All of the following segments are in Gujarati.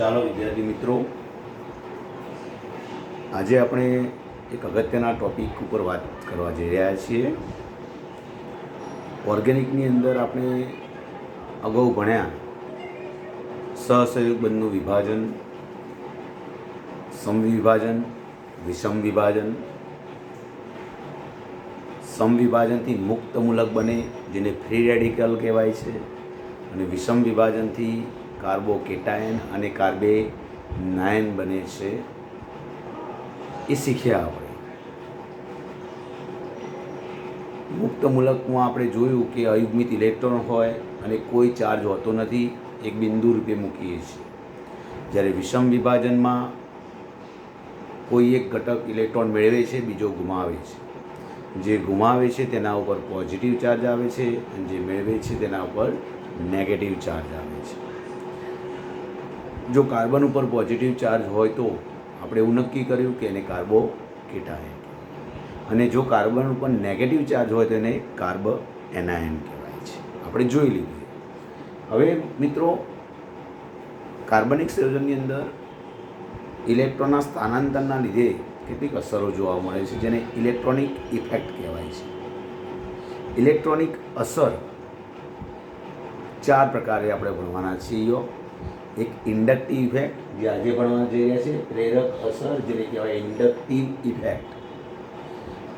ચાલો વિદ્યાર્થી મિત્રો, આજે આપણે એક અગત્યના ટોપિક ઉપર વાત કરવા જઈ રહ્યા છીએ. ઓર્ગેનિકની અંદર આપણે અગાઉ ભણ્યા સહસંયોગ બંધનું વિભાજન, સમવિભાજન, વિષમ વિભાજન. સમવિભાજનથી મુક્ત મૂલક બને જેને ફ્રી રેડિકલ કહેવાય છે, અને વિષમ વિભાજનથી કાર્બોકેટાયન અને કાર્બેનાયન બને છે. એ શીખ્યા આપણે. મુક્ત મૂલકમાં આપણે જોયું કે અયુગ્મિત ઇલેક્ટ્રોન હોય અને કોઈ ચાર્જ હોતો નથી, એક બિંદુ રૂપે મૂકીએ છીએ. જ્યારે વિષમ વિભાજનમાં કોઈ એક ઘટક ઇલેક્ટ્રોન મેળવે છે, બીજો ગુમાવે છે. જે ગુમાવે છે તેના ઉપર પોઝિટિવ ચાર્જ આવે છે અને જે મેળવે છે તેના ઉપર નેગેટિવ ચાર્જ આવે છે. જો કાર્બન ઉપર પોઝિટિવ ચાર્જ હોય તો આપણે એવું નક્કી કર્યું કે એને કાર્બોકેટાયન, અને જો કાર્બન ઉપર નેગેટિવ ચાર્જ હોય તો એને કાર્બએનાયન કહેવાય છે. આપણે જોઈ લીધું. હવે મિત્રો, કાર્બનિક સંયોજનની અંદર ઇલેક્ટ્રોનના સ્થાનાંતરના લીધે કેટલીક અસરો જોવા મળે છે, જેને ઇલેક્ટ્રોનિક ઇફેક્ટ કહેવાય છે. ઇલેક્ટ્રોનિક અસર ચાર પ્રકારે આપણે ભણવાના છીએ. એક ઇન્ડક્ટિવ ઇફેક્ટ, જે આજે ભણવા જઈ રહ્યા છે. પ્રેરક અસર, જેને કહેવાય inductive effect.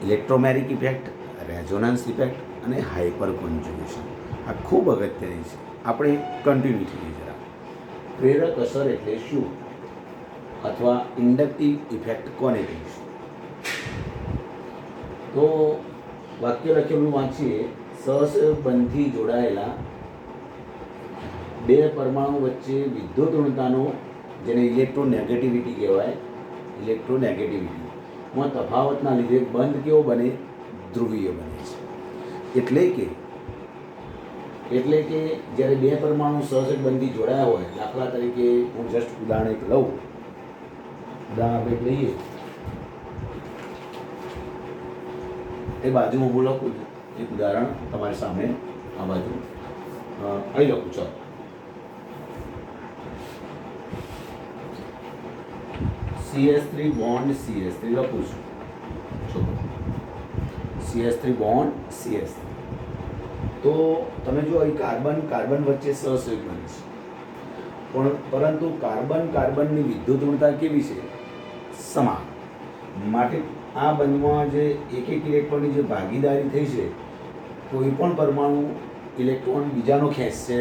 Electromeric effect, resonance effect અને હાઇપર કોન્જ્યુગેશન. આ ખૂબ અગત્યની છે. આપણે કન્ટિન્યુ થઈએ જરા. પ્રેરક અસર એટલે શું, અથવા ઇન્ડક્ટિવ ઇફેક્ટ કોને કહીશું? તો વાક્ય લખેલું વાંચીએ. સહસંયોગ બંધથી જોડાયેલા બે પરમાણુ વચ્ચે વિદ્યુત ઋણતાનો, જેને ઇલેક્ટ્રોનેગેટિવિટી કહેવાય, ઇલેક્ટ્રોનેગેટિવિટીમાં તફાવતના લીધે બંધ કેવો બને? ધ્રુવીય બને છે. એટલે કે જ્યારે બે પરમાણુ સહસંયોગ બંધથી જોડાયા હોય, દાખલા તરીકે હું જસ્ટ ઉદાહરણ એક લઉં. ઉદાહરણ આપણે લઈએ, એ બાજુમાં હું લખું છું એક ઉદાહરણ તમારી સામે. આ બાજુ અહીં લખું. ચાલો, CH3 બોન્ડ CH3 લખું છું. CH3 bond CH3. તો તમે જો અહીં કાર્બન વચ્ચે સહસંયોગ બને છે, પરંતુ કાર્બનની વિદ્યુત ઋણતા કેવી છે? સમાન. માટે આ બંધમાં જે એક ઇલેક્ટ્રોનની જે ભાગીદારી થઈ છે, કોઈ પણ પરમાણુ ઇલેક્ટ્રોન બીજાનો ખેંચશે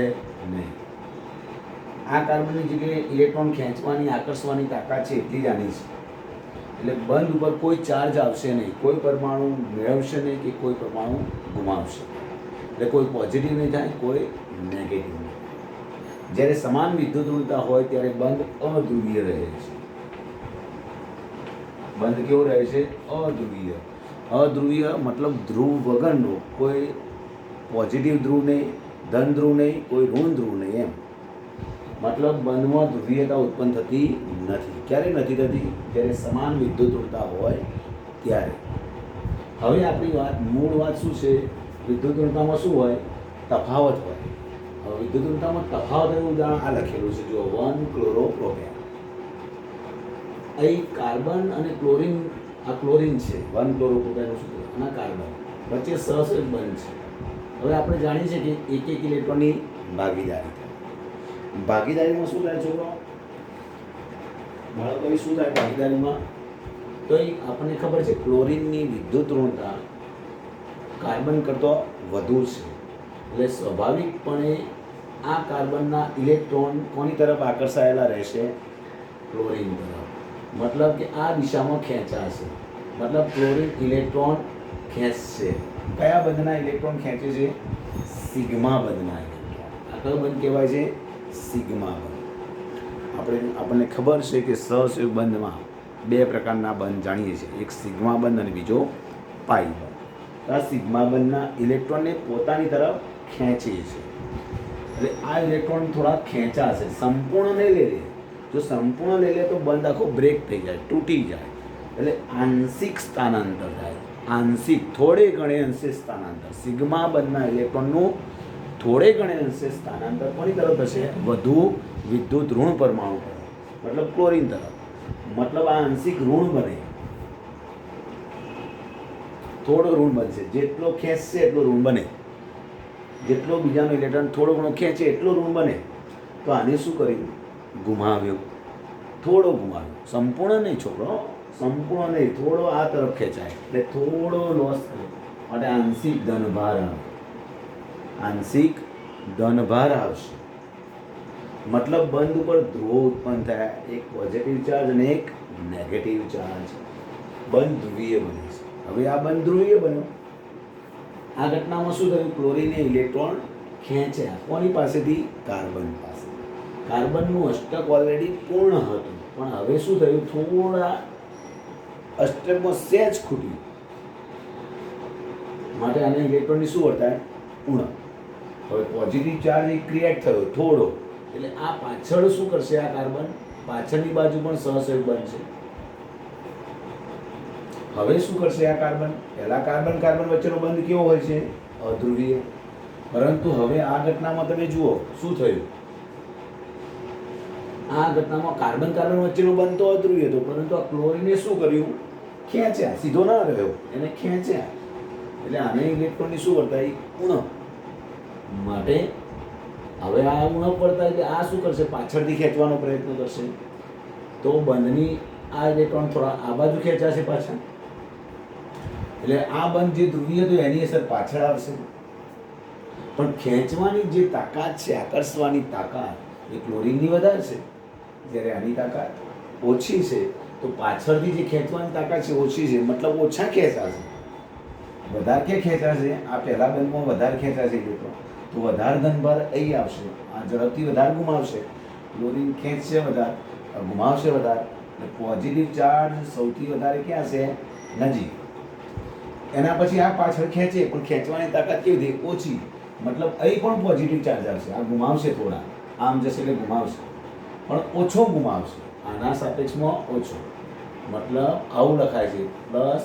નહીં. આ કાર્બનની જગ્યાએ ઇલેક્ટ્રોન ખેંચવાની, આકર્ષવાની તાકાત છે એટલી જ આની છે. એટલે બંધ ઉપર કોઈ ચાર્જ આવશે નહીં, કોઈ પરમાણુ મેળવશે નહીં કે કોઈ પરમાણુ ગુમાવશે. એટલે કોઈ પોઝિટિવ નહીં થાય, કોઈ નેગેટિવ નહીં. જ્યારે સમાન વિદ્યુત ઋણતા હોય ત્યારે બંધ અધ્રુવીય રહે છે. બંધ કેવો રહે છે? અધ્રુવીય. અધ્રુવીય મતલબ ધ્રુવ વગરનો. કોઈ પોઝિટિવ ધ્રુવ નહીં, ધન ધ્રુવ નહીં, કોઈ ઋણ ધ્રુવ નહીં. એમ મતલબ બંધમાં ધ્રુવીયતા ઉત્પન્ન થતી નથી. ક્યારે નથી થતી? જ્યારે સમાન વિદ્યુત ઋણતા હોય ત્યારે. હવે આપણી મૂળ વાત શું છે? વિદ્યુત ઋણતામાં શું હોય? તફાવત હોય. હવે વિદ્યુત ઋણતામાં તફાવતનું ઉદાહરણ આ લખેલું છે. જો 1-ક્લોરોપ્રોપેન. અહીં કાર્બન અને ક્લોરીન, આ ક્લોરીન છે. 1-ક્લોરોપ્રોપેનનું સૂત્ર, અને કાર્બન વચ્ચે સહસંયોગ બંધ છે. હવે આપણે જાણીએ છીએ કે એક ઇલેક્ટ્રોનની ભાગીદારી. ભાગીદારીમાં શું થાય છોકરો? બાળકો શું થાય ભાગીદારીમાં? તો આપણને ખબર છે ક્લોરીનની વિદ્યુત ઋણતા કાર્બન કરતાં વધુ છે. એટલે સ્વાભાવિકપણે આ કાર્બનના ઇલેક્ટ્રોન કોની તરફ આકર્ષાયેલા રહેશે? ક્લોરીન તરફ. મતલબ કે આ દિશામાં ખેંચાશે. મતલબ ક્લોરીન ઇલેક્ટ્રોન ખેંચશે. કયા બંધના ઇલેક્ટ્રોન ખેંચે છે? સિગ્મા બંધના ઇલેક્ટ્રોન. આ કયો બંધ કહેવાય છે? સિગ્મા બંધ. આપણને ખબર છે કે સહસંયોગ બંધમાં બે પ્રકારના બંધ જાણીએ છીએ. એક સિગ્મા બંધ અને બીજો પાઈ બંધ. આ સિગ્મા બંધના ઇલેક્ટ્રોનને પોતાની તરફ ખેંચે છે. એટલે આ ઇલેક્ટ્રોન થોડા ખેંચાશે, સંપૂર્ણ નહીં લઈ લે. જો સંપૂર્ણ લઈ લે તો બંધ આખો બ્રેક થઈ જાય, તૂટી જાય. એટલે આંશિક સ્થાનાંતર થાય. આંશિક, થોડે ઘણે અંશે સ્થાનાંતર. સિગ્મા બંધના ઇલેક્ટ્રોનનું થોડે ઘણે અંશે સ્થાનાંતર કોની તરફ થશે? વધુ વિદ્યુત ઋણ પરમાણુ પર. મતલબ ક્લોરીન તરફ, મતલબ આ આંશિક ઋણ બને, થોડો ઋણ બનશે, જેટલો ખેંચશે એટલો ઋણ બને, જેટલો બીજાનો ઇલેક્ટ્રોન થોડો ઘણો ખેંચે એટલો ઋણ બને. તો આને શું કર્યું? ગુમાવ્યો, થોડો ગુમાવ્યો, સંપૂર્ણ નહીં છોકરો, સંપૂર્ણ નહીં, થોડો આ તરફ ખેંચાય એટલે થોડો લોસ કરે, માટે આંશિક ધનભાર આવે, આંશિક ધનભાર આવશે. મતલબ બંધ ઉપર ધ્રુવો ઉત્પન્ન થયા, એક પોઝિટિવ ચાર્જ અને એક નેગેટિવ ચાર્જ, બંધ ધ્રુવીય બને છે. હવે આ બંધ ધ્રુવીય બન્યો, આ ઘટનામાં શું થયું? ક્લોરીને ઇલેક્ટ્રોન ખેંચ્યા કોની પાસેથી? કાર્બન પાસે. કાર્બનનું અષ્ટક ઓલરેડી પૂર્ણ હતું, પણ હવે શું થયું? થોડા અષ્ટકમાં સહેજ ખૂટ્યું, માટે આને ઇલેક્ટ્રોનની શું વર્તાય? ઉણપ. હવે પોઝિટિવ ચાર્જ ક્રિએટ થયો થોડો, એટલે આ પાછળ શું કરશે? આ કાર્બન પાછળની બાજુ પણ સહસંયોગ બનશે. હવે શું કરશે આ કાર્બન? પહેલા કાર્બન કાર્બન વચ્ચેનો બંધ કેવો હોય છે? અધ્રુવીય. પરંતુ હવે આ ઘટનામાં તમે જુઓ શું થયું? આ ઘટનામાં કાર્બન કાર્બન વચ્ચેનો બંધ તો અધ્રુવીય હતો, પરંતુ આ ક્લોરીને શું કર્યું? ખેંચ્યા, સીધો ના રહ્યો, એને ખેંચ્યા, એટલે આને ઇલેક્ટ્રોનની શું વર્તાઈ? ઉણપ. માટે હવે આ ઉણપ વર્તાય એટલે આ શું કરશે? પાછળથી ખેંચવાનો પ્રયત્ન કરશે, તો બંધની આ ઇલેક્ટ્રોન થોડા આ બાજુ ખેંચાશે પાછા, એટલે આ બંધ જે ધ્રુવીય હતો એની અસર પાછળ આવશે. પણ ખેંચવાની જે તાકાત છે, આકર્ષવાની તાકાત, એ ક્લોરીનની વધારે છે, જ્યારે આની તાકાત ઓછી છે. તો પાછળથી જે ખેંચવાની તાકાત છે ઓછી છે, મતલબ ઓછા ખેંચાશે. વધારે કે ખેંચાશે? આ પહેલા બંધમાં વધારે ખેંચાશે ઇલેક્ટ્રોન, તો વધારે ધનભાર અહીં આવશે, આ ઝડપથી વધારે ગુમાવશે. ક્લોરીન ખેંચશે વધારે, ગુમાવશે વધારે, એટલે પોઝિટિવ ચાર્જ સૌથી વધારે ક્યાં છે? નજીક. એના પછી આ પાછળ ખેંચે, પણ ખેંચવાની તાકાત કેવી થઈ? ઓછી, મતલબ અહીં પણ પોઝિટિવ ચાર્જ આવશે, આ ગુમાવશે થોડા, આમ જશે એટલે ગુમાવશે, પણ ઓછો ગુમાવશે, આના સાપેક્ષમાં ઓછો. મતલબ આવું લખાય છે પ્લસ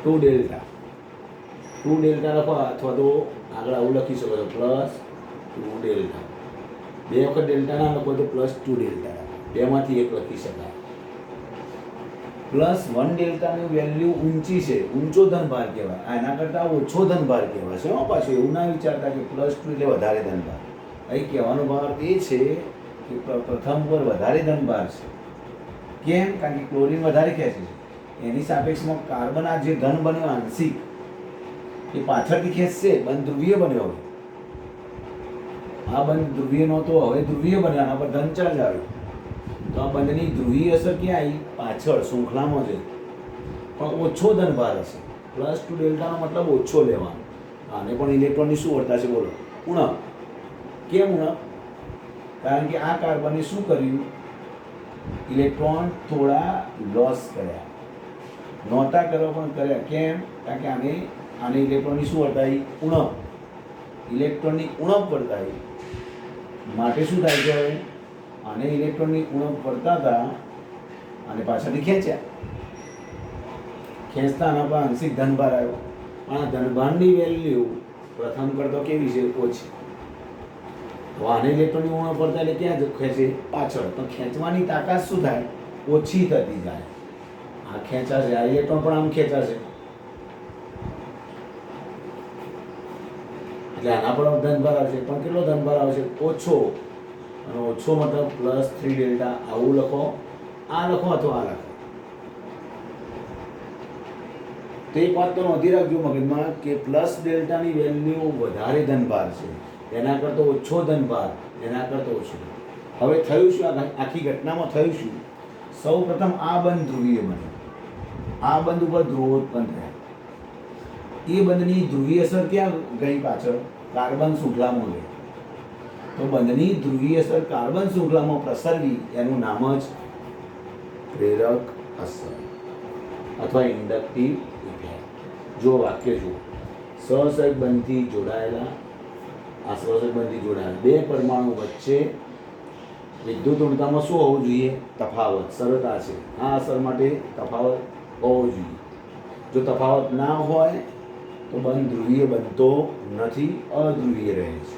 2 ડેલ્ટા. 2 ડેલ્ટા લખો, અથવા તો આગળ આવું લખી શકો છો પ્લસ 2 ડેલ્ટા. બે વખત ડેલ્ટા ના લખો તો પ્લસ 2 ડેલ્ટા લખો, બેમાંથી એક લખી શકાય. પ્લસ 1 ડેલ્ટાની વેલ્યુ ઊંચી છે, ઊંચો ધનભાર કહેવાય, આના કરતાં ઓછો ધનભાર કહેવાય છે. પાછું એવું ના વિચારતા કે પ્લસ 2 એટલે વધારે ધનભાર. અહીં કહેવાનો ભાર એ છે કે પ્રથમ પર વધારે ધનભાર છે. કેમ? કારણ કે ક્લોરીન વધારે ખેંચે છે, એની સાપેક્ષમાં કાર્બન આ જે ધન બન્યો આંશિક, એ પાછળથી ખેંચશે, બંધ ધ્રુવીય બન્યો. હવે આ બંધ ધ્રુવીય નહોતો, હવે ધ્રુવીય બન્યો, આના પર ધન ચાર્જ આવ્યો, તો આ બંધની ધ્રુવીય અસર ક્યાં આવી? પાછળ શૃંખલામાં છે, પણ ઓછો ધનભાર હશે. પ્લસ 2 ડેલ્ટાનો મતલબ ઓછો લેવાનો. આને પણ ઇલેક્ટ્રોનની શું વર્તાશે? બોલો, ઉણપ. કેમ ઉણપ? કારણ કે આ કાર્બને શું કર્યું? ઇલેક્ટ્રોન થોડા લોસ કર્યા, નહોતા કરવા પણ કર્યા. કેમ? કારણ કે આને ઇલેક્ટ્રોનની શું વર્તાઈ? ઉણપ. ઇલેક્ટ્રોનની ઉણપ વર્તાઈ, માટે શું થાય છે? હવે આને ઇલેક્ટ્રોનની ઉણપ વર્તા હતા, અને પાછળથી ખેંચ્યા, ખેંચતા આના પર આંશિક ધનભાર આવ્યો. આ ધનભારની વેલ્યુ પ્રથમ કરતો કેવી છે? ઓછી. તો આને ઇલેક્ટ્રોનની ઉણપ વર્તા એટલે ક્યાં ખેંચે? પાછળ. તો ખેંચવાની તાકાત શું થાય? ઓછી થતી જાય. આ ખેંચાશે, આ ઇલેક્ટ્રોન પણ આમ ખેંચાશે, એટલે આના પર ધનભાર આવશે, પણ કેટલો ધનભાર આવશે? ઓછો. અને ઓછો મતલબ પ્લસ 3 ડેલ્ટા. આવું લખો, આ લખો અથવા આ લખો. તો એક વાત તો નોંધી રાખજો મગજમાં કે પ્લસ ડેલ્ટાની વેલ્યુ વધારે ધનભાર છે, એના કરતાં ઓછો ધનભાર, એના કરતાં ઓછો. હવે થયું શું? આખી ઘટનામાં થયું શું? સૌ પ્રથમ આ બંધ ધ્રુવીય બન્યો, આ બંધ ઉપર ધ્રુવો ઉત્પન્ન થયા. એ બંધની ધ્રુવીય અસર ક્યાં ગઈ? પાછળ કાર્બન શૃંખલામાં ગઈ. તો બંધની ધ્રુવીય અસર કાર્બન શૃંખલામાં પ્રસરવી, એનું નામ જ પ્રેરક અસર અથવા ઇન્ડક્ટિવ ઇફેક્ટ. જો વાક્ય જુઓ, સહસંયોગ બંધથી જોડાયેલા, આ સહસંયોગ બંધથી જોડાયેલા બે પરમાણુ વચ્ચે વિદ્યુત ઋણતામાં શું હોવું જોઈએ? તફાવત. સરળતા છે, આ અસર માટે તફાવત હોવો જોઈએ. જો તફાવત ના હોય તો બંધ ધ્રુવીય બનતો નથી, અધ્રુવીય રહે છે.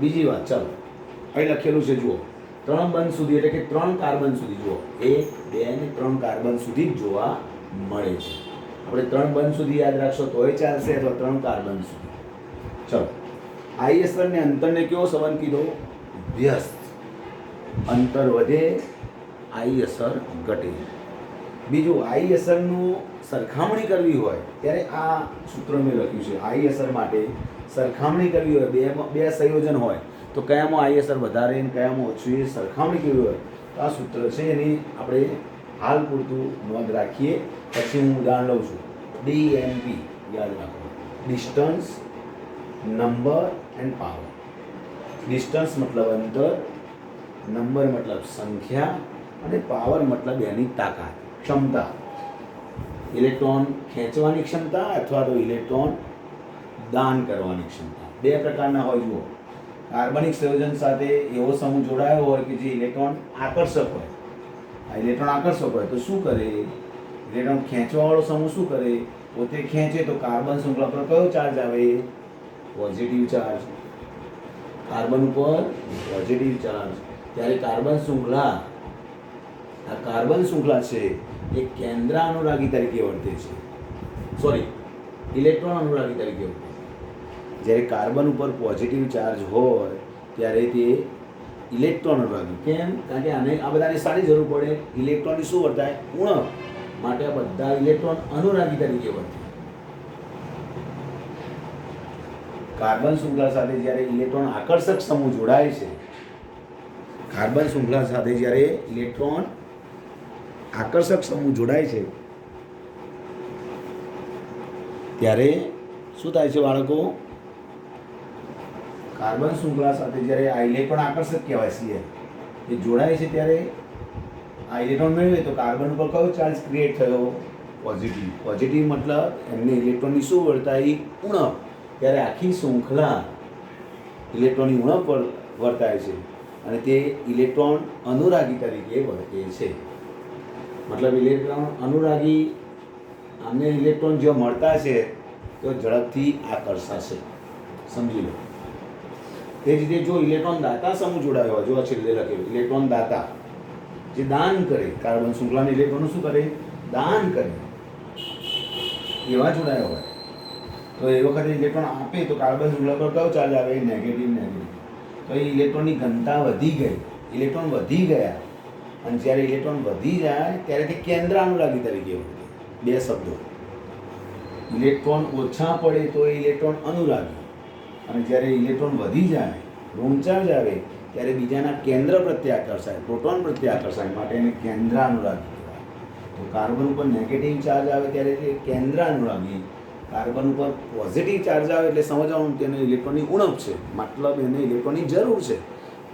બીજી વાત, ચાલો અહીં લખેલું છે જુઓ, 3 બંધ સુધી એટલે કે 3 કાર્બન સુધી જુઓ, 1 2 અને 3 કાર્બન સુધી જ જોવા મળે છે. આપણે 3 બંધ સુધી યાદ રાખશો તોય ચાલશે, અથવા 3 કાર્બન સુધી. ચલો, આઈ અસર ને અંતરને કેવો સંબંધ કીધો? વ્યસ્ત. અંતર વધે, આઈ અસર ઘટે. બીજું, આઈ અસરનું સરખામણી કરવી હોય ત્યારે આ સૂત્ર મેં લખ્યું છે. આઈ અસર માટે સરખામણી કરવી હોય, બે સંયોજન હોય તો કયામાં આઈ અસર વધારે અને કયામાં ઓછી, એ સરખામણી કરવી હોય તો આ સૂત્ર છે, એની આપણે હાલ પૂરતું નોંધ રાખીએ. પછી હું ઉદાહરણ લઉં છું. DNP યાદ રાખો, distance, number end power. Distance મતલબ અંતર, નંબર મતલબ સંખ્યા, અને પાવર મતલબ એની તાકાત, ક્ષમતા. ઇલેક્ટ્રોન ખેંચવાની ક્ષમતા અથવા તો ઇલેક્ટ્રોન દાન કરવાની ક્ષમતા. બે પ્રકારના હોય. જુઓ, કાર્બનિક સંયોજન સાથે એવો સમૂહ જોડાયો હોય કે જે ઇલેક્ટ્રોન આકર્ષક હોય. આ ઇલેક્ટ્રોન આકર્ષક હોય તો શું કરે? ઇલેક્ટ્રોન ખેંચવાવાળો સમૂહ શું કરે? પોતે ખેંચે તો કાર્બન શૃંખલા પર કયો ચાર્જ આવે? Positive charge. કાર્બન ઉપર પોઝિટિવ ચાર્જ. ત્યારે કાર્બન શૃંખલા, આ કાર્બન શૃંખલા છે એ કેન્દ્ર અનુરાગી તરીકે વર્તે છે. સોરી, ઇલેક્ટ્રોન અનુરાગી તરીકે વર્તે છે. જ્યારે કાર્બન ઉપર પોઝિટિવ ચાર્જ હોય ત્યારે તે ઇલેક્ટ્રોન અનુરાગી. કેમ? કારણ કે આને આ બધાની સારી જરૂર પડે. ઇલેક્ટ્રોનની શું વર્તાય? ઉણપ. માટે આ બધા ઇલેક્ટ્રોન અનુરાગી તરીકે વર્તે. કાર્બન શૃંખલા સાથે જ્યારે ઇલેક્ટ્રોન આકર્ષક સમૂહ જોડાય છે, કાર્બન શૃંખલા સાથે જ્યારે ઇલેક્ટ્રોન આકર્ષક સમૂહ જોડાય છે ત્યારે શું થાય છે બાળકો? કાર્બન શૃંખલા સાથે જ્યારે આ ઇલેક્ટ્રોન આકર્ષક કહેવાય છે એ જોડાય છે ત્યારે આ ઇલેક્ટ્રોન મેળવે તો કાર્બન ઉપર કયો ચાર્જ ક્રિએટ થયો? પોઝિટિવ. પોઝિટિવ મતલબ એમને ઇલેક્ટ્રોનની શું વર્તાય? ઉણપ. ત્યારે આખી શૃંખલા ઇલેક્ટ્રોનની ઉણપ વર્તાય છે અને તે ઇલેક્ટ્રોન અનુરાગી તરીકે વર્તે છે. મતલબ ઇલેક્ટ્રોન અનુરાગી, આમને ઇલેક્ટ્રોન જો મળતા છે તો ઝડપથી આકર્ષાશે. સમજી લો. તે જ રીતે જો ઇલેક્ટ્રોન દાતા સમૂહ જોડાયો હોય, જો આ છેલ્લે લખેલું ઇલેક્ટ્રોન દાતા, જે દાન કરે, કાર્બન શૃંખલાના ઇલેક્ટ્રોન શું કરે? દાન કરે. એવા જોડાયા હોય તો એ વખતે ઇલેક્ટ્રોન આપે તો કાર્બન શૃંખલા પર કયો ચાર્જ આવે? નેગેટિવ. નેગેટિવ. તો એ ઇલેક્ટ્રોનની ઘનતા વધી ગઈ, ઇલેક્ટ્રોન વધી ગયા. અને જ્યારે ઇલેક્ટ્રોન વધી જાય ત્યારે તે કેન્દ્ર અનુરાગી તરીકે વર્તે. બે શબ્દો. ઇલેક્ટ્રોન ઓછા પડે તો એ ઇલેક્ટ્રોન અનુરાગી, અને જ્યારે ઇલેક્ટ્રોન વધી જાય, ઋણ ચાર્જ આવે ત્યારે બીજાના કેન્દ્ર પ્રત્યે આકર્ષાય, પ્રોટોન પ્રત્યે આકર્ષાય, માટે એને કેન્દ્ર અનુરાગી કહેવાય. તો કાર્બન ઉપર નેગેટિવ ચાર્જ આવે ત્યારે તે કેન્દ્ર અનુરાગી, કાર્બન ઉપર પોઝિટિવ ચાર્જ આવે એટલે સમજવાનું તેને ઇલેક્ટ્રોનની ઉણપ છે, મતલબ એને ઇલેક્ટ્રોનની જરૂર છે,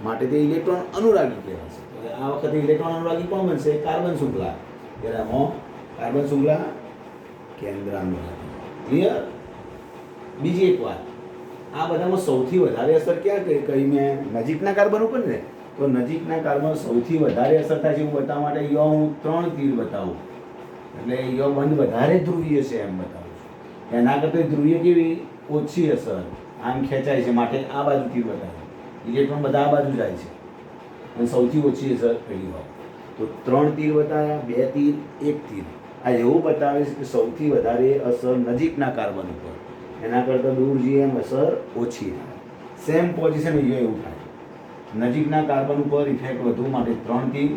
માટે તે ઇલેક્ટ્રોન અનુરાગી કહેવાય છે. આ વખતે ઇલેક્ટ્રોન અનુરાગી કોણ બનશે? કાર્બન શૃંખલા. ત્યારે આમાં કાર્બન શૃંખલા કેન્દ્ર અનુરાગી. ક્લિયર? બીજી એક વાત, આ બધામાં સૌથી વધારે અસર ક્યાં કહી મેં? નજીકના કાર્બન ઉપર ને. તો નજીકના કાર્બન સૌથી વધારે અસર થાય છે એવું બતાવવા માટે યો હું 3 તીર બતાવું, એટલે યો બંધ વધારે ધ્રુવીય છે એમ બતાવું છું. એના કરતાં ધ્રુવીય કેવી? ઓછી અસર. આમ ખેંચાય છે માટે આ બાજુ તીર બતાવે. ઇલેક્ટ્રોન બધા આ બાજુ જાય છે અને સૌથી ઓછી અસર પેલી હોય. તો 3 તીર બતાવ્યા, 2 તીર, 1 તીર. આ એવું બતાવે છે કે સૌથી વધારે અસર નજીકના કાર્બન ઉપર, એના કરતાં દૂર જઈએ એમ અસર ઓછી થાય. સેમ પોઝિશન અહીંયા એવું થાય. નજીકના કાર્બન ઉપર ઇફેક્ટ વધુ માટે 3 તીર,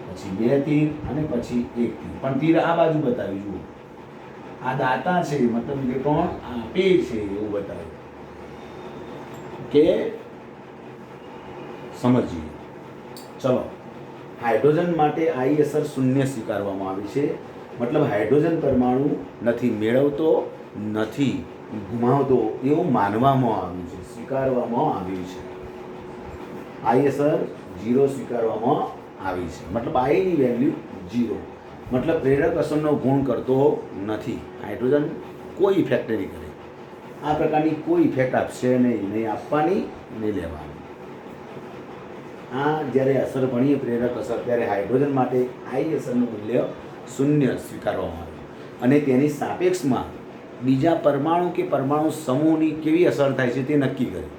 પછી 2 તીર અને પછી 1 તીર. પણ તીર આ બાજુ બતાવી. જુઓ, આ દાતા છે, મતલબ ઇલેક્ટ્રોન આપે છે એવું બતાવ્યું. કે સમજીએ. ચલો, હાઇડ્રોજન માટે આઈ અસર 0 સ્વીકારવામાં આવી છે. મતલબ હાઇડ્રોજન પરમાણુ નથી મેળવતો, નથી ગુમાવતો એવું માનવામાં આવ્યું છે, સ્વીકારવામાં આવ્યું છે. આઈ અસર 0 સ્વીકારવામાં આવી છે. મતલબ આઈની વેલ્યુ 0. મતલબ પ્રેરક અસરનો ગુણ કરતો નથી. હાઇડ્રોજન કોઈ ઇફેક્ટ નહીં કરે. આ પ્રકારની કોઈ ઇફેક્ટ આપશે નહીં આપવાની, નહીં લેવાની. આ જ્યારે અસર ભણીએ પ્રેરક અસર, ત્યારે હાઇડ્રોજન માટે આઈ અસરનું મૂલ્ય 0 સ્વીકારવામાં આવ્યું અને તેની સાપેક્ષમાં બીજા પરમાણુ કે પરમાણુ સમૂહની કેવી અસર થાય છે તે નક્કી કર્યું.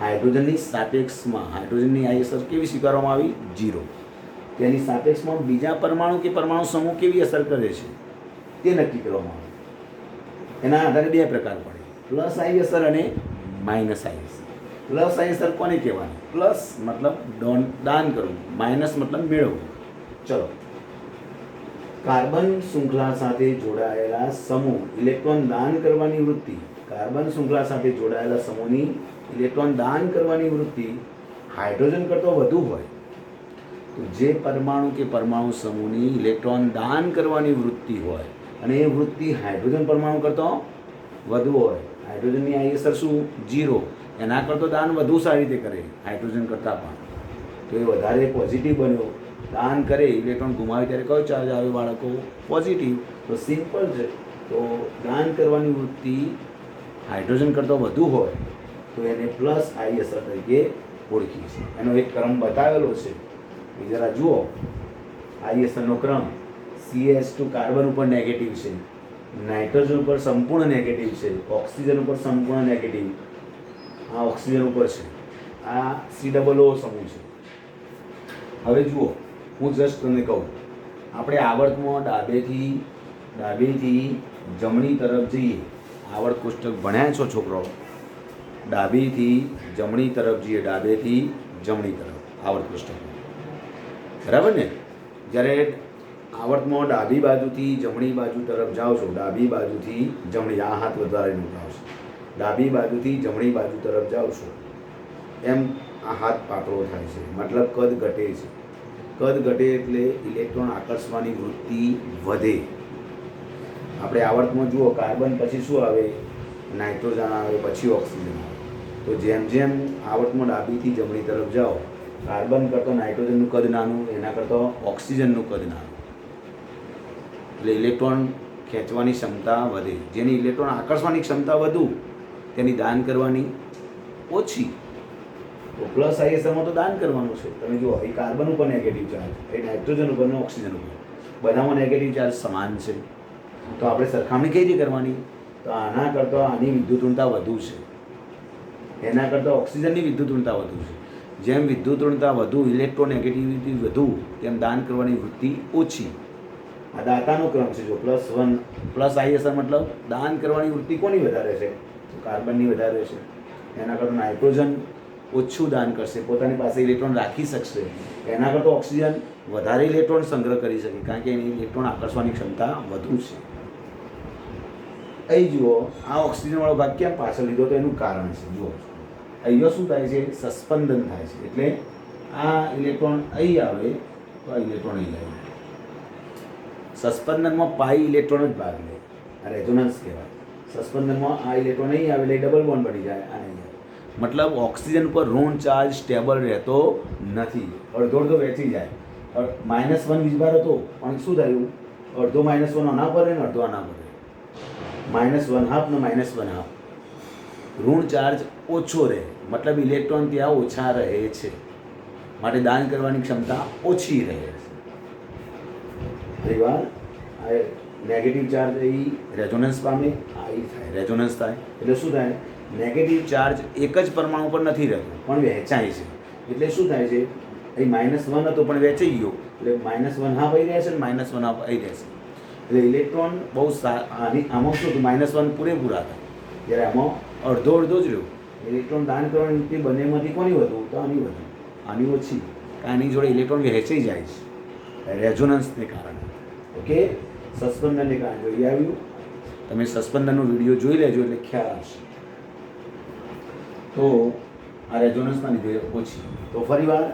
હાઇડ્રોજનની સાપેક્ષમાં હાઇડ્રોજનની આઈ અસર કેવી સ્વીકારવામાં આવી? 0. તેની સાપેક્ષમાં બીજા પરમાણુ કે પરમાણુ સમૂહ કેવી અસર કરે છે તે નક્કી કરવામાં આવે. એના આધારે બે પ્રકાર પડે, પ્લસ આઈ અસર અને માઇનસ આઈ અસર. પ્લસ આઈ અસર કોને કહેવાની? પ્લસ મતલબ દાન કરવું, માઇનસ મતલબ મેળવવું. ચલો, કાર્બન શૃંખલા સાથે જોડાયેલા સમૂહ ઇલેક્ટ્રોન દાન કરવાની વૃત્તિ, કાર્બન શૃંખલા સાથે જોડાયેલા સમૂહની ઇલેક્ટ્રોન દાન કરવાની વૃત્તિ હાઇડ્રોજન કરતો વધુ હોય તો જે પરમાણુ કે પરમાણુ સમૂહની ઇલેક્ટ્રોન દાન કરવાની વૃત્તિ હોય અને એ વૃત્તિ હાઇડ્રોજન પરમાણુ કરતો વધુ હોય, હાઇડ્રોજનની આઈ અસર શું? 0. એના કરતો દાન વધુ સારી રીતે કરે હાઇડ્રોજન કરતાં પણ, તો એ વધારે પોઝિટિવ બન્યો. દાન કરે, ઇલેક્ટ્રોન ગુમાવે ત્યારે કયો ચાર્જ આવે બાળકો? પોઝિટિવ. તો સિમ્પલ છે. તો દાન કરવાની વૃત્તિ હાઇડ્રોજન કરતાં વધુ હોય તો એને પ્લસ આઈ અસર તરીકે ઓળખી છે. એનો એક ક્રમ બતાવેલો છે, એ જરા જુઓ. આઈ અસરનો ક્રમ CH2 કાર્બન ઉપર નેગેટિવ છે, નાઇટ્રોજન ઉપર સંપૂર્ણ નેગેટિવ છે, ઓક્સિજન ઉપર સંપૂર્ણ નેગેટિવ, આ ઓક્સિજન ઉપર છે, આ COO સમૂહ છે. હવે જુઓ, હું જસ્ટ તમને કહું, આપણે આવર્તમાં ડાબેથી જમણી તરફ જઈએ. આવર્ત કોષ્ટક ભણ્યા છો છોકરો? ડાબેથી જમણી તરફ જઈએ, ડાબેથી જમણી તરફ આવર્ત કોષ્ટક, બરાબર ને? જ્યારે આવર્તમાં ડાબી બાજુથી જમણી બાજુ તરફ જાઓ છો, ડાબી બાજુથી જમણી, આ હાથ વધારે ઉઠાવશો, ડાબી બાજુથી જમણી બાજુ તરફ જાઓ છો એમ આ હાથ પાતળો થાય છે, મતલબ કદ ઘટે છે. કદ ઘટે એટલે ઇલેક્ટ્રોન આકર્ષવાની વૃત્તિ વધે. આપણે આવર્તમાં જુઓ, કાર્બન પછી શું આવે? નાઇટ્રોજન આવે, પછી ઓક્સિજન આવે. તો જેમ જેમ આવર્તમાં ડાબીથી જમણી તરફ જાઓ, કાર્બન કરતો નાઇટ્રોજનનું કદ નાનું, એના કરતો ઓક્સિજનનું કદ નાનું, એટલે ઇલેક્ટ્રોન ખેંચવાની ક્ષમતા વધે. જેની ઇલેક્ટ્રોન આકર્ષવાની ક્ષમતા વધુ તેની દાન કરવાની ઓછી. તો પ્લસ આઈ અસરમાં તો દાન કરવાનું છે. તમે જુઓ, એ કાર્બન ઉપર નેગેટિવ ચાર્જ, એ નાઇટ્રોજન ઉપર ને ઓક્સિજન ઉપર, બધામાં નેગેટિવ ચાર્જ સમાન છે. તો આપણે સરખામણી કઈ રીતે કરવાની? તો આના કરતાં આની વિદ્યુત ઋણતા વધુ છે, એના કરતાં ઓક્સિજનની વિદ્યુત ઋણતા વધુ છે. જેમ વિદ્યુત ઋણતા વધુ, ઇલેક્ટ્રોનેગેટિવિટી વધુ, તેમ દાન કરવાની વૃત્તિ ઓછી. આ દાતાનો ક્રમ છે. જો +1 પ્લસ આઈ અસર મતલબ દાન કરવાની વૃત્તિ કોની વધારે છે? તો કાર્બનની વધારે છે. એના કરતાં નાઇટ્રોજન ઓછું દાન કરશે, પોતાની પાસે ઇલેક્ટ્રોન રાખી શકશે. એના કરતાં ઓક્સિજન વધારે ઇલેક્ટ્રોન સંગ્રહ કરી શકે, કારણ કે એની ઇલેક્ટ્રોન આકર્ષવાની ક્ષમતા વધુ છે. અહીં જુઓ, આ ઓક્સિજનવાળો ભાગ કેમ પાછળ લીધો? તો એનું કારણ છે. જુઓ, અહીંયા શું થાય છે? સસ્પંદન થાય છે. એટલે આ ઇલેક્ટ્રોન અહીં આવે તો આ ઇલેક્ટ્રોન અહીં આવે. સસ્પંદનમાં પાઈ ઇલેક્ટ્રોન જ ભાગ લે, આ રેઝોનન્સ કહેવાય. સસ્પંદનમાં આ ઇલેક્ટ્રોન અહીં આવે એટલે ડબલ બોન્ડ બની જાય, આ નહીં આવે. મતલબ ઓક્સિજન પર ઋણ ચાર્જ સ્ટેબલ રહેતો નથી, અડધો અડધો વહેંચી જાય. -1 વીજભાર હતો, પણ શું થયું? અડધો -1 આના પર ને અડધો આના પર, -1/2 ને -1/2. ઋણ ચાર્જ ઓછો રહે, મતલબ ઇલેક્ટ્રોન ત્યાં ઓછા રહે છે, માટે દાન કરવાની ક્ષમતા ઓછી રહે છે. ફરી વાર, આ નેગેટિવ ચાર્જ અહીં રેઝોનન્સ પામે, આ થાય રેઝોનન્સ થાય એટલે શું થાય? નેગેટિવ ચાર્જ એક જ પરમાણુ પર નથી રહેતો, પણ વહેંચાય છે. એટલે શું થાય છે? અહીં -1 હતો પણ વહેંચાઈ ગયો, એટલે -1/2 અહીં રહેશે ને -1/2 અહીં રહેશે. એટલે ઇલેક્ટ્રોન બહુ આમાં શું હતું? -1 પૂરેપૂરા હતા, જ્યારે આમાં અડધો અડધો જ રહ્યો. ઇલેક્ટ્રોન દાન કરવાની વૃત્તિ બંનેમાંથી કોની વધુ? તો આની વધુ, આની ઓછી. આની જોડે ઇલેક્ટ્રોન વહેંચાઈ જાય છે રેઝોનન્સને કારણે. ઓકે, સસ્પેન્ડરને કારણે જોઈ આવ્યું. તમે સસ્પેન્ડરનો વિડીયો જોઈ લેજો એટલે ખ્યાલ આવશે. તો આ રેઝોનન્સના લીધે ઓછી. તો ફરીવાર,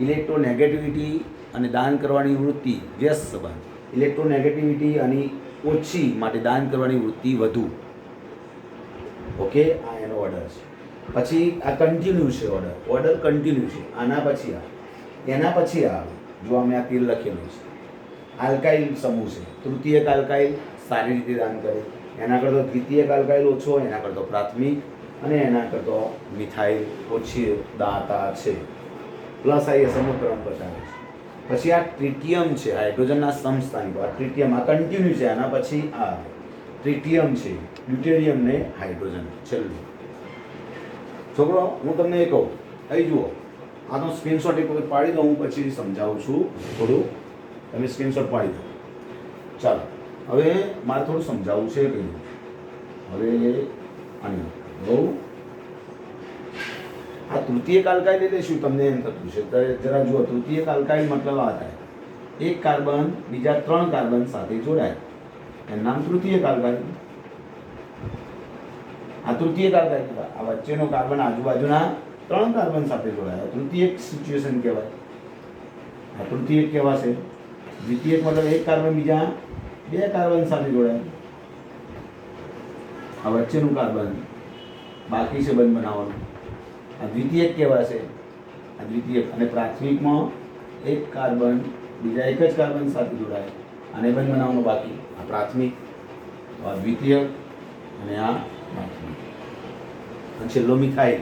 ઇલેક્ટ્રોનેગેટિવિટી અને દાન કરવાની વૃત્તિ વ્યસ્ત સંબંધ. ઇલેક્ટ્રોનેગેટિવિટી અને ઓછી માટે દાન કરવાની વૃત્તિ વધુ. ઓકે, આ એનો ઓર્ડર છે. પછી આ કન્ટિન્યુ છે ઓર્ડર કન્ટિન્યુ છે. આના પછી આ, એના પછી આ. જો અમે આ તીર લખેલું છે, આલ્કાઇલ સમૂહ છે. તૃતીયક આલ્કાઇલ સારી રીતે દાન કરે, એના કરતો દ્વિતીયક આલ્કાઇલ ઓછો, એના કરતો પ્રાથમિક, અને એના કરતો મિથાઇલ ઓછી દાતા છે. પ્લસ આઈ અસરનો ક્રમ બતાવે છે. પછી આ ટ્રિટિયમ છે, હાઇડ્રોજનના સમસ્થાનિકો. આ ટ્રિટિયમ, આ કન્ટિન્યુ છે. આના પછી આ ટ્રિટિયમ છે, ડ્યુટેરિયમ ને હાઇડ્રોજન છેલ્લું. છોકરો હું તમને એ કહું, અહીં જુઓ, આ તો સ્ક્રીનશોટ એક વખત પાડી દો, હું પછી સમજાવું છું થોડું, તમે સ્ક્રીનશોટ પાડી દો. ચાલો હવે મારે થોડું સમજાવવું છે કહ્યું. હવે આની બહુ આ તૃતીયક આલ્કાઇલ એટલે શું તમને એમ થતું છે, જરા જુઓ. તૃતીયક આલ્કાઇલ મતલબ આ થાય, એક કાર્બન બીજા 3 કાર્બન સાથે જોડાય, એનું નામ તૃતીયક આલ્કાઇલ. આ તૃતીયક આલ્કાઇલ કહેવાય. આ વચ્ચેનો કાર્બન આજુબાજુના 3 કાર્બન સાથે જોડાય, તૃતીયક સિચ્યુએશન કહેવાય. આ તૃતીયક કહેવાશે. દ્વિતીયક મતલબ એક કાર્બન બીજા 2 કાર્બન સાથે જોડાય. આ વચ્ચેનું કાર્બન બાકી છે બંધ બનાવવાનું, આ દ્વિતીયક કહેવાશે. આ દ્વિતીયક. અને પ્રાથમિકમાં એક કાર્બન બીજા એક જ કાર્બન સાથે જોડાય, આને બંધ બનાવવાનું બાકી. આ પ્રાથમિક, આ દ્વિતીયક અને આ પ્રાથમિક. અને છેલ્લો મિથાઇલ.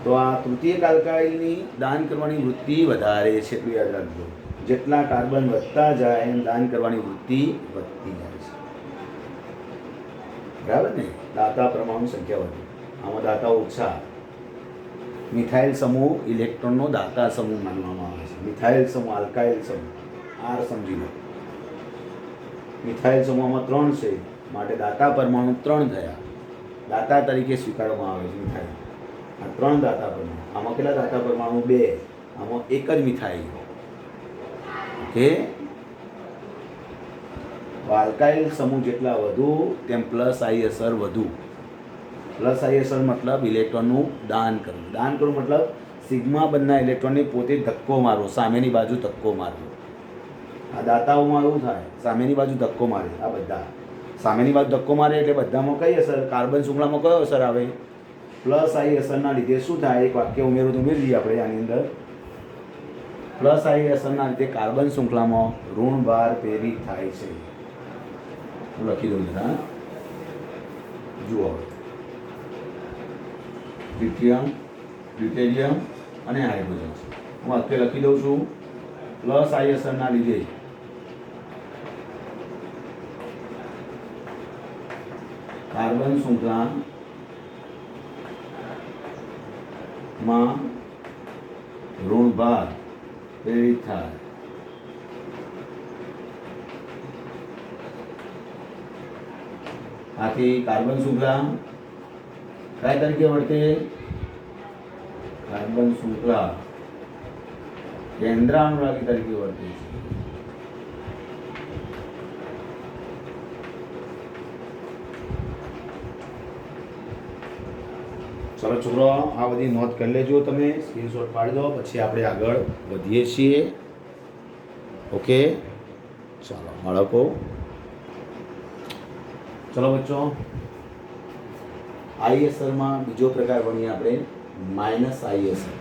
તો આ તૃતીયક આલ્કાઇલની દાન કરવાની વૃત્તિ વધારે છે, એટલું યાદ રાખજો. જેટલા કાર્બન વધતા જાય એમ દાન કરવાની વૃત્તિ વધતી જાય છે, બરાબર ને? દાતા પરમાણુ સંખ્યા વધે, આમાં દાતા ઓછા. મિથાઇલ સમૂહ ઇલેક્ટ્રોનનો દાતા સમૂહ માનવામાં આવે છે. મિથાઇલ સમૂહ, આલ્કાઇલ સમૂહ, આર સમજી લો. મિથાઇલ સમૂહમાં 3 છે, માટે દાતા પરમાણુ 3 થયા, દાતા તરીકે સ્વીકારવામાં આવે છે મિથાઇલ. આ 3 દાતા પરમાણુ. આમાં કેટલા દાતા પરમાણુ? 2. આમાં એક જ મિથાઇલ. ઓકે. આલ્કાઇલ સમૂહ જેટલા વધુ તેમ પ્લસ આઈ અસર વધુ. પ્લસ આઈ અસર મતલબ ઇલેક્ટ્રોનનું દાન કરવું. દાન કરવું મતલબ સિગ્મા બંધના ઇલેક્ટ્રોનને પોતે ધક્કો મારવો, સામેની બાજુ ધક્કો મારવો. આ દાતાઓમાં એવું થાય, સામેની બાજુ ધક્કો મારે. આ બધા સામેની બાજુ ધક્કો મારે એટલે બધામાં કઈ અસર? કાર્બન શૃંખલામાં કયો અસર આવે? પ્લસ આઈ અસરના લીધે શું થાય? એક વાક્ય ઉમેરું તો ઉમેરી દઈએ આપણે આની અંદર. પ્લસ આઈ અસરના લીધે કાર્બન શૃંખલામાં ઋણ ભાર પ્રેરિત થાય છે. હું લખી દઉં જરા, જુઓ. ટ્રિટિયમ, ડ્યુટેરિયમ અને હાઇડ્રોજન. હું અત્યારે લખી દઉં છું. પ્લસ આઈ અસરના લીધે કાર્બન શૃંખલામાં ઋણભાર પ્રેરિત થાય. આથી કાર્બન શૃંખલા કયા તરીકે વર્તે? કાર્બન શૃંખલા કેન્દ્રાનુરાગી તરીકે વર્તે છે. ચલો છોકરો, આ બધી નોંધ કરી લેજો, તમે સ્ક્રીનશોટ પાડી દો, પછી આપણે આગળ વધીએ છીએ. ઓકે, ચાલો બાળકો. ચલો બચ્ચો, આઈ અસરમાં બીજો પ્રકાર ભણીએ આપણે, માઇનસ આઈ અસર.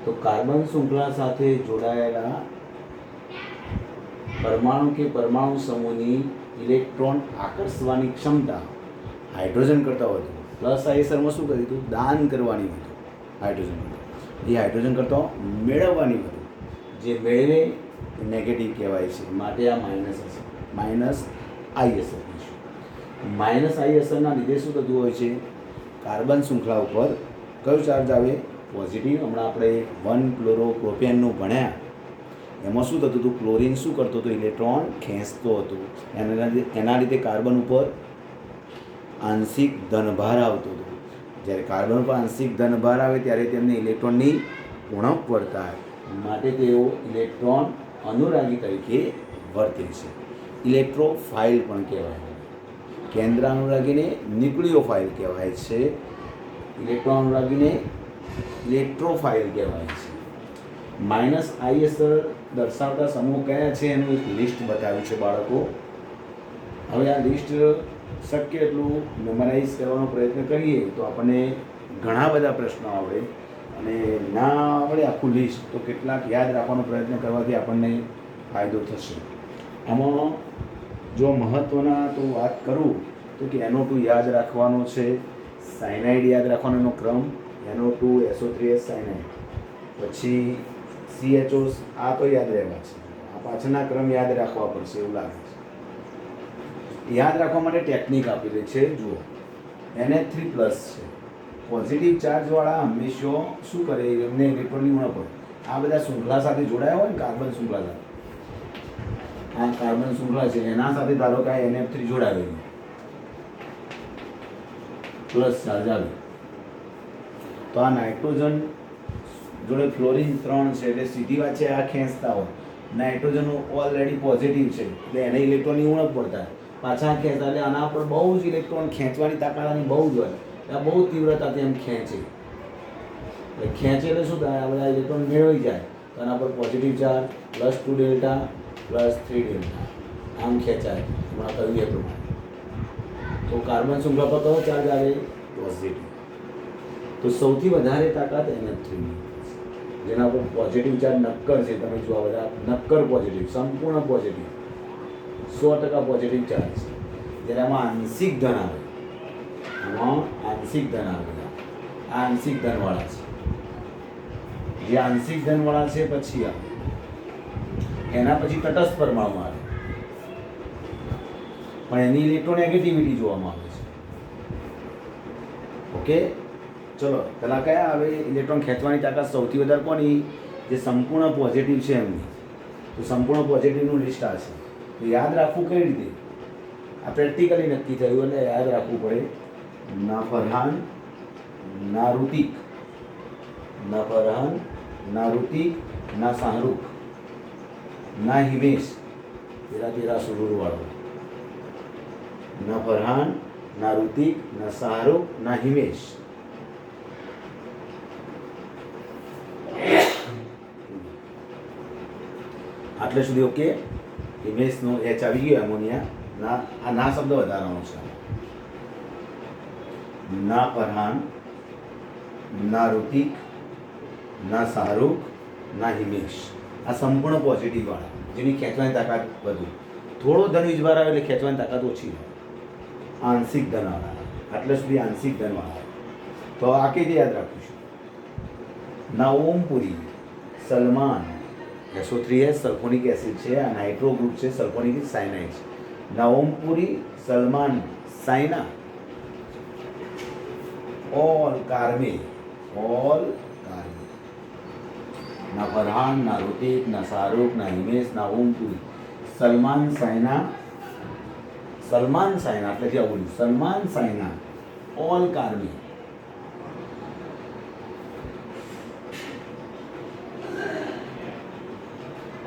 તો કાર્બન શૃંખલા સાથે જોડાયેલા પરમાણુ કે પરમાણુ સમૂહની ઇલેક્ટ્રોન આકર્ષવાની ક્ષમતા હાઇડ્રોજન કરતાં વધુ. પ્લસ આઈ અસરમાં શું કર્યું હતું? દાન કરવાની વધુ હાઇડ્રોજન કરતાં. એ હાઇડ્રોજન કરતાં મેળવવાની વધુ. જે મેળવે નેગેટિવ કહેવાય છે, માટે આ માઇનસ અસર, માઇનસ આઈ અસર કહીશું. માઇનસ આઈ અસરના લીધે શું થતું હોય છે? કાર્બન શૃંખલા ઉપર કયો ચાર્જ આવે? પોઝિટિવ. હમણાં આપણે 1-ક્લોરોપ્રોપેનનું ભણ્યા, એમાં શું થતું હતું? ક્લોરીન શું કરતો હતો? ઇલેક્ટ્રોન ખેંચતો હતો. એના લીધે કાર્બન ઉપર આંશિક ધનભાર આવતો હતો. જ્યારે કાર્બન ઉપર આંશિક ધનભાર આવે ત્યારે તેમને ઇલેક્ટ્રોનની ઉણપ વર્તાય, માટે તેઓ ઇલેક્ટ્રોન અનુરાગી તરીકે વર્તે છે. ઇલેક્ટ્રોફાઇલ પણ કહેવાય. કેન્દ્ર અનુરાગીને ન્યુક્લિયોફાઇલ કહેવાય છે, ઇલેક્ટ્રોન અનુરાગીને ઇલેક્ટ્રોફાઇલ કહેવાય છે. માઇનસ આઈ અસર દર્શાવતા સમૂહ કયા છે એનું એક લિસ્ટ બતાવ્યું છે બાળકો. હવે આ લિસ્ટ શક્ય એટલું મેમરાઇઝ કરવાનો પ્રયત્ન કરીએ તો આપણને ઘણા બધા પ્રશ્નો આવડે, અને ના આવડે આખું લિસ્ટ તો કેટલાક યાદ રાખવાનો પ્રયત્ન કરવાથી આપણને ફાયદો થશે. આમાં જો મહત્ત્વના તો વાત કરું તો કે NO2 યાદ રાખવાનો છે, સાયનાઇડ યાદ રાખવાનો એનો ક્રમ, NO2 SO3S સાયનાઇડ, પછી CHO, આ તો યાદ રહેવા છે. આ પાછળના ક્રમ યાદ રાખવા પડશે એવું લાગે છે. યાદ રાખવા માટે ટેકનિક આપેલી છે, જુઓ. NH3 પ્લસ છે. પોઝિટિવ ચાર્જવાળા હંમેશા શું કરે, એમને ઇલેક્ટ્રોનની ઉણપ હોય. આ બધા શૃંખલા સાથે જોડાયા હોય ને, કાર્બન શૃંખલા સાથે, આ કાર્બન શૃંખલા છે એના સાથે ધારો કે NH3 જોડાવેલી પ્લસ ચાર્જ આવે, તો આ નાઇટ્રોજન જોડે ફ્લોરિન 3 છે એટલે સીધી વાત છે આ ખેંચતા હોય. નાઇટ્રોજન ઓલરેડી પોઝિટિવ છે એટલે એને ઇલેક્ટ્રોનની ઉણપ પડતા પાછા ખેંચતા, એટલે આના પર બહુ જ ઇલેક્ટ્રોન ખેંચવાની તાકાત આની બહુ જ હોય. આ બહુ તીવ્રતાથી એમ ખેંચે, એટલે ખેંચે એટલે શું થાય, આ બધા ઇલેક્ટ્રોન મેળવી જાય તો આના પર પોઝિટિવ ચાર્જ +2 ડેલ્ટા +3 ડેલ્ટા આમ ખેંચાય. હમણાં કહ્યું એ પ્રમાણે તો કાર્બન શૃંખલા પર કયો ચાર્જ આવે, પોઝિટિવ. તો સૌથી વધારે તાકાત NH3 ની, જેના પર પોઝિટિવ ચાર્જ નક્કર છે. તમે જો આ બધા નક્કર પોઝિટિવ, સંપૂર્ણ પોઝિટિવ, 100% પોઝિટિવ ચાર્જ છે. જ્યારે આમાં આંશિક ધન આવે, આમાં આંશિક ધન આવે, આ આંશિક ધનવાળા છે. જે આંશિક ધનવાળા છે પછી આવે, એના પછી તટસ્થ પરમાણુ આવે, પણ એની ઇલેક્ટ્રોનેગેટિવિટી જોવામાં આવે છે. ઓકે, ચલો પહેલાં કયા આવે, ઇલેક્ટ્રોન ખેંચવાની તાકાત સૌથી વધારે કોની, જે સંપૂર્ણ પોઝિટિવ છે એમની. તો સંપૂર્ણ પોઝિટિવનું લિસ્ટ આ છે. તો યાદ રાખવું કઈ રીતે, આ પ્રેક્ટિકલી નક્કી થયું એટલે યાદ રાખવું પડે. ના ફરહાન ના ઋતિક, ના ફરહાન ના ઋતિક ના શાહરૂખ ના હિમેશ, તેરા સુરૂરવાળો. ના ફરહાન ના ઋતિક ના શાહરૂખ ના હિમેશ. આટલે સુધી ઓકે. હિમેશનો H આવી ગયો, એમોનિયા ના, આ ના શબ્દ વધારવાનો છે. ના ફરહાન ના ઋતિક ના શાહરૂખ ના હિમેશ, આ સંપૂર્ણ પોઝિટિવ વાળા, જેની ખેંચવાની તાકાત વધુ. થોડો ધન વીજભાર આવે એટલે ખેંચવાની તાકાત ઓછી હોય. આંશિક ધનવાળા, આટલે સુધી આંશિક ધનવાળા. તો આ કઈ રીતે યાદ રાખીશું, ના Om Puri, Salman, SO3H sulphonic acid છે, આ નાઇટ્રો ગ્રુપ છે, સલ્ફોનિક સાયનાઇડ છે. નવમપુરી, સલમાન, સાયના, ઓલ કાર્મે, ઓલ કાર્મે. ના ફરહાન ના ઋતિક ના શાહરૂખ ના હિમેશ ના ઓમપુરી, સલમાન સાયના, સલમાન સાયના એટલે જે બોલ્યું, સલમાન સાયના, ઓલ કાર્મે.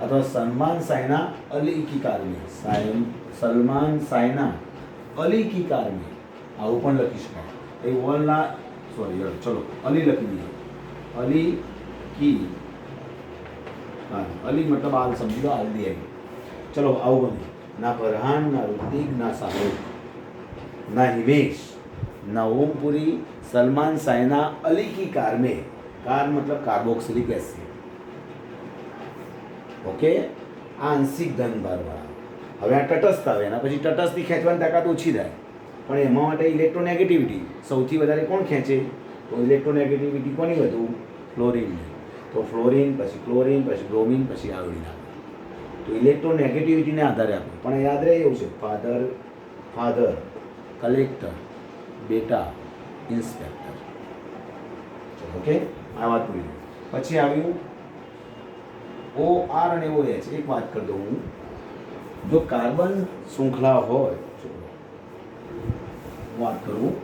अथवा सलमान साइना अली की कार में, सलमान साइना अली की कार में, આવું પણ લખી શકાય. એ ઓલના સોરી ચલો અલી લખી દઈએ, અલી કી કાર. અલી મતલબ આલ સમજી લો, આલ દી આવી. ચલો આવું બને. ના ફરહાન ના ઋતિક ના શાહરૂખ ના હિમેશ ના ઓમપુરી, સલમાન સાइना अली की कार में. कार मतलब कार्बोक्सिलिक एसिड. ઓકે, આ આંશિક ધન ભારવાળા. હવે આ તટસ્થ આવે, એના પછી તટસ્થથી ખેંચવાની તાકાત ઓછી થાય, પણ એમાં માટે ઇલેક્ટ્રોનેગેટિવિટી સૌથી વધારે કોણ ખેંચે, તો ઇલેક્ટ્રોનેગેટિવિટી કોની વધુ, ફ્લોરિનની. તો ફ્લોરિન પછી ક્લોરિન પછી બ્રોમિન પછી આયોડિન આવે. તો ઇલેક્ટ્રોનેગેટિવિટીને આધારે આપે. પણ યાદ રહે એવું છે, ફાધર કલેક્ટર, બેટા ઇન્સ્પેક્ટર. ઓકે, આ વાત પૂરી. પછી આવ્યું OR અને OH. એક વાત કરી દઉં હું, જો કાર્બન શૃંખલા હોય, વાત કરું,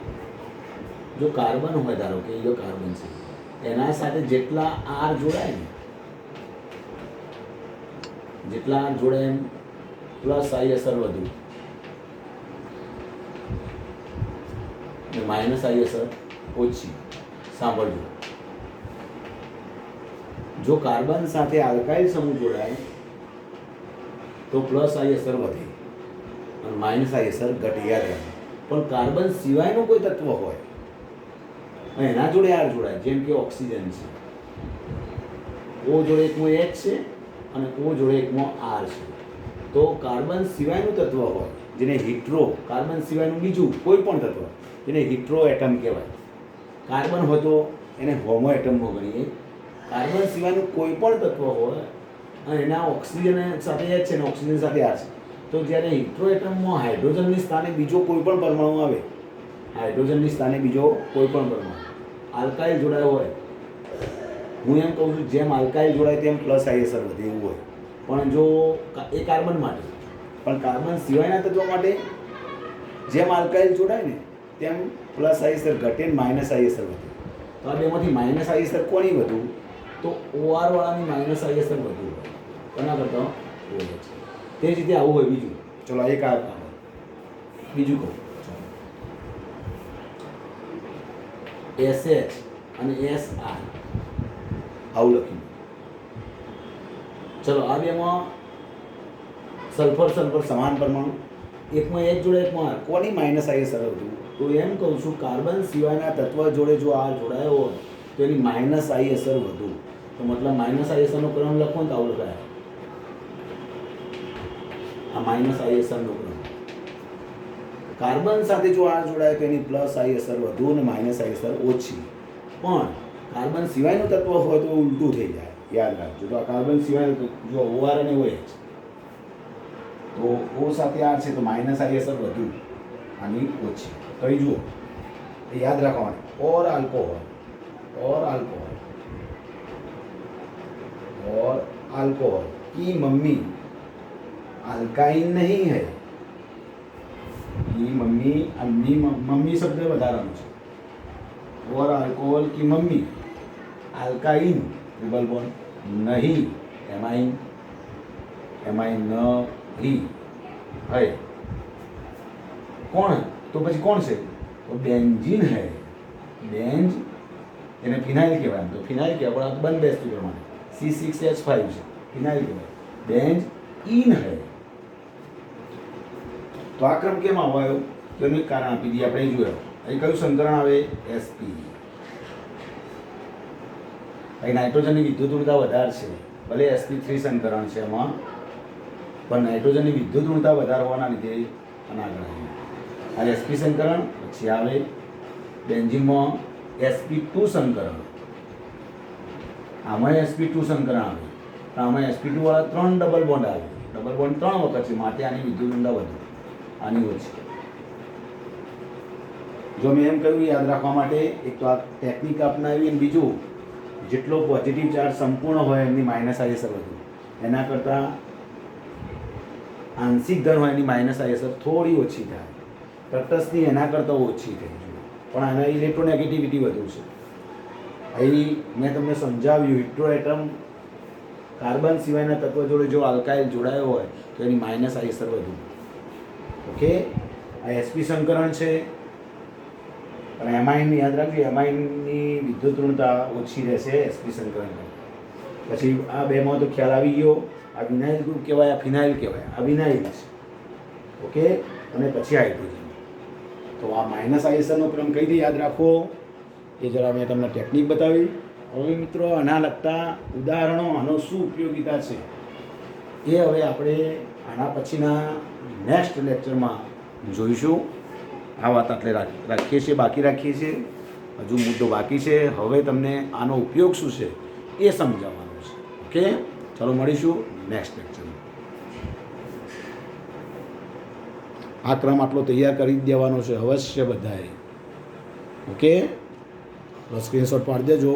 જો કાર્બન હોય, ધારો કે જો કાર્બન છે, એના સાથે જેટલા R જોડાય ને, જેટલા R જોડાય એમ પ્લસ I અસર વધુ માઇનસ I અસર ઓછી. સાંભળજો, જો કાર્બન સાથે આલ્કાઇલ સમૂહ જોડાય તો પ્લસ I અસર વધે અને માઇનસ I અસર ઘટે. યાદ રાખો. પણ કાર્બન સિવાયનું કોઈ તત્વ હોય અને એના જોડે R જોડાય, જેમ કે ઓક્સિજન છે, O જોડે એકમાં H છે અને O જોડે એકમાં R છે, તો કાર્બન સિવાયનું તત્વ હોય જેને હિટ્રો, કાર્બન સિવાયનું બીજું કોઈ પણ તત્વ જેને હિટ્રો એટમ કહેવાય. કાર્બન હોય તો એને હોમો એટમમાં ગણીએ. કાર્બન સિવાયનું કોઈ પણ તત્વ હોય અને એના ઓક્સિજન સાથે H છે અને ઓક્સિજન સાથે R છે, તો જ્યારે હિટ્રો એટમમાં હાઇડ્રોજનની સ્થાને બીજો કોઈ પણ પરમાણુ આવે હાઇડ્રોજનની સ્થાને બીજો કોઈ પણ પરમાણુ આલ્કાઇલ જોડાયો હોય, હું એમ કહું છું જેમ આલ્કાઇલ જોડાય તેમ પ્લસ આઈએસઆર વધે એવું હોય, પણ જો એ કાર્બન માટે, પણ કાર્બન સિવાયના તત્વો માટે જેમ આલ્કાઇલ જોડાય ને તેમ પ્લસ આઈએસઆર ઘટે ને માઇનસ આઈએસઆર વધે. તો આ બેમાંથી માઇનસ આઈએસઆર કોની વધુ? તો ઓઆર વાળાની માઇનસ આઈએસઆર વધુ હોય, કોના કરતા? OH. તે જ રીતે આવું હોય બીજું. ચલો એક આ બીજું કહું, SH અને SR આવું લખ્યું. ચલો આ બેમાં સલ્ફર સલ્ફર સમાન પરમાણુ, એકમાં H જોડે એકમાં R, કોની માઇનસ આઈએસઆર વધુ? તો એમ કહું છું કાર્બન સિવાયના તત્વ જોડે જો R જોડાયો હોય તો એની માઇનસ આઈએસઆર વધુ. તો મતલબ માઇનસ આઈએસઆરનો ક્રમ લખો ને તો આવું લખાય, આ માઇનસ આઈએસઆરનો ક્રમ. કાર્બન સાથે જો R જોડાય તો એની પ્લસ આઈએસઆર વધુ અને માઇનસ આઈએસઆર ઓછી. પણ કાર્બન સિવાયનું તત્વ હોય તો ઉલટું થઈ જાય, યાદ રાખજો. તો આ કાર્બન સિવાયનું જો OR અને OH, તો O સાથે R છે તો માઇનસ આઈએસઆર વધુ, આની ઓછી. તો એ જુઓ, એ યાદ રાખવાનું. और अल्कोहल की मम्मी अल्काइन नहीं है. की मम्मी शब्द વધારાનો છે. और अल्कोहल की मम्मी अल्काइन ट्रिपल बॉन्ड नहीं, एमाइन नहीं है. कौन? तो પછી કોણ છે? તો બેન્ઝીન है. બેન્ઝ એને ફિનાઇલ કહેવાય. તો ફિનાઇલ કહેવાય, પણ બંધ બેસતું પ્રમાણે C6H5 છે, ફિનાઇલ કહેવાય. બેન્ઝીન है. તો આ ક્રમ કેમ આવ્યો? તો એનું કારણ આપી દઈએ આપણે. જોયો અહીં કયું સંકરણ આવે? Sp. અહીં નાઇટ્રોજનની વિદ્યુત ઋણતા વધારે છે, ભલે sp3 સંકરણ છે એમાં, પણ નાઇટ્રોજનની વિદ્યુત ઋણતા વધારે હોવાના લીધે આના આગળ આવ્યું. આ sp સંકરણ, પછી આવે બેન્ઝીનમાં sp2 સંકરણ, આમાં sp2 સંકરણ આવે, તો આમાં sp2 વાળા 3 ડબલ બોન્ડ આવે. ડબલ બોન્ડ 3 વખત છે, માટે આની વિદ્યુત ઋણતા વધુ, આની ઓછી. જો મેં એમ કહ્યું યાદ રાખવા માટે, એક તો આ ટેકનિક અપનાવી, અને બીજું જેટલો પોઝિટિવ ચાર્જ સંપૂર્ણ હોય એમની માઇનસ આઈએસઆર વધુ, એના કરતાં આંશિક ધન હોય એની માઇનસ આઈએસઆર થોડી ઓછી થાય. તટસ્થની એના કરતાં ઓછી થઈ જોઈએ, પણ આના ઇલેક્ટ્રોનેગેટિવિટી વધુ છે. અહીં મેં તમને સમજાવ્યું, હિટ્રોએટમ કાર્બન સિવાયના તત્વ જોડે જો આલ્કાઇલ જોડાયો હોય તો એની માઇનસ આઈએસઆર વધુ. ઓકે, આ sp સંકરણ છે. અને એમાઇન યાદ રાખજો, એમાઇનની વિદ્યુત ઋણતા ઓછી રહેશે sp સંકરણ. પછી આ બેમાં તો ખ્યાલ આવી ગયો. આ વિનાઇલ ગ્રુપ કહેવાય, આ ફિનાઇલ કહેવાય, આ વિનાઇલ છે. ઓકે, અને પછી હાઇડ્રોજન. તો આ માઇનસ આઈએસઆરનો ક્રમ કઈ રીતે યાદ રાખવો એ જરા મેં તમને ટેકનિક બતાવી. હવે મિત્રો આના લગતા ઉદાહરણો, આનો શું ઉપયોગિતા છે એ હવે આપણે આના પછીના નેક્સ્ટ લેક્ચરમાં જોઈશું. આ વાત આપણે રાખીએ છીએ, બાકી રાખીએ છીએ. હજુ મુદ્દો બાકી છે. હવે તમને આનો ઉપયોગ શું છે એ સમજાવવાનો છે. ઓકે, ચાલો મળીશું નેક્સ્ટ લેક્ચરમાં. આ ક્રમ આટલો તૈયાર કરી દેવાનો છે અવશ્ય બધાએ. ઓકે, સ્ક્રીનશોટ પાડી દેજો.